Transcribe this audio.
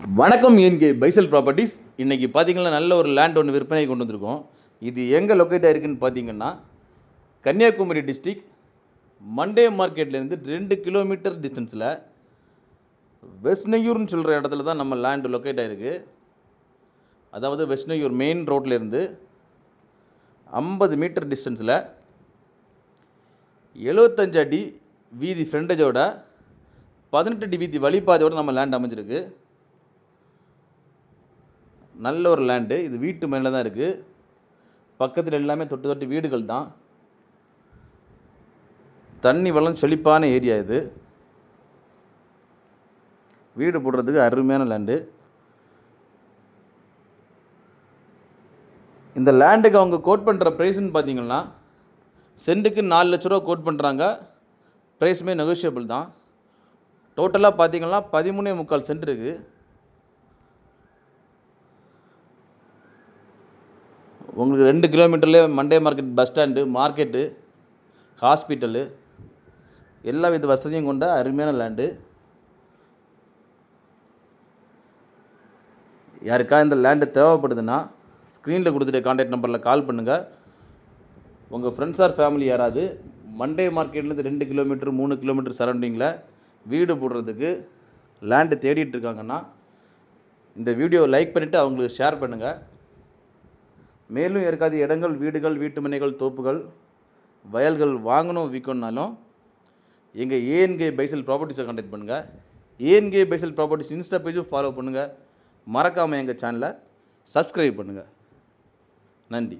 வணக்கம் என்கே பைசல் ப்ராப்பர்ட்டிஸ். இன்றைக்கி பார்த்திங்கன்னா நல்ல ஒரு லேண்ட் ஒன்று விற்பனை கொண்டு வந்திருக்கோம். இது எங்கே லொக்கேட் ஆகிருக்குன்னு பார்த்தீங்கன்னா கன்னியாகுமரி டிஸ்ட்ரிக் மண்டே மார்க்கெட்லேருந்து 2 கிலோமீட்டர் டிஸ்டன்ஸில் வெஸ்னையூர்னு சொல்கிற இடத்துல தான் நம்ம லேண்டு லொக்கேட் ஆகிருக்கு. அதாவது வெஸ்னையூர் மெயின் ரோட்லேருந்து 50 மீட்டர் டிஸ்டன்ஸில் 75 அடி வீதி ஃப்ரண்டேஜோட 18 அடி வீதி வழிபாதையோடு நம்ம லேண்ட் அமைஞ்சிருக்கு. நல்ல ஒரு லேண்டு. இது வீட்டு மேலே தான் இருக்குது. பக்கத்தில் எல்லாமே தொட்டு வீடுகள் தான். தண்ணி வளம் செழிப்பான ஏரியா இது. வீடு போடுறதுக்கு அருமையான லேண்டு. இந்த லேண்டுக்கு அவங்க கோட் பண்ணுற ப்ரைஸ்ன்னு பார்த்தீங்கன்னா சென்ட்டுக்கு 4 லட்ச ரூபா கோட் பண்ணுறாங்க. ப்ரைஸுமே நெகோஷியபிள் தான். டோட்டலாக பார்த்தீங்கன்னா 13.25 சென்ட் இருக்குது. உங்களுக்கு 2 கிலோமீட்டர்லேயே Monday market, bus stand, market, hospital எல்லா வித வசதியும் கொண்ட அருமையான லேண்டு. யாருக்கா இந்த லேண்டு தேவைப்படுதுன்னா ஸ்க்ரீனில் கொடுத்துட்டு கான்டாக்ட் நம்பரில் கால் பண்ணுங்கள். உங்கள் ஃப்ரெண்ட்ஸ் ஆர் ஃபேமிலி யாராவது மண்டே மார்க்கெட்லேருந்து 2 கிலோமீட்டர் 3 கிலோமீட்டர் சரௌண்டிங்கில் வீடு போடுறதுக்கு லேண்டு தேடிட்டு இருக்காங்கன்னா இந்த வீடியோ லைக் பண்ணிவிட்டு அவங்களுக்கு ஷேர் பண்ணுங்கள். மேலும் யாருக்காவது இடங்கள், வீடுகள், வீட்டு மனைகள், தோப்புகள், வயல்கள் வாங்கணும் விற்கணுன்னாலும் எங்கள் ஏஎன்கே பைசல் ப்ராப்பர்ட்டிஸை கான்டாக்ட் பண்ணுங்கள். ஏஎன்கே பைசல் ப்ராப்பர்ட்டிஸ் இன்ஸ்டா பேஜும் ஃபாலோ பண்ணுங்கள். மறக்காமல் எங்கள் சேனலை சப்ஸ்கிரைப் பண்ணுங்கள். நன்றி.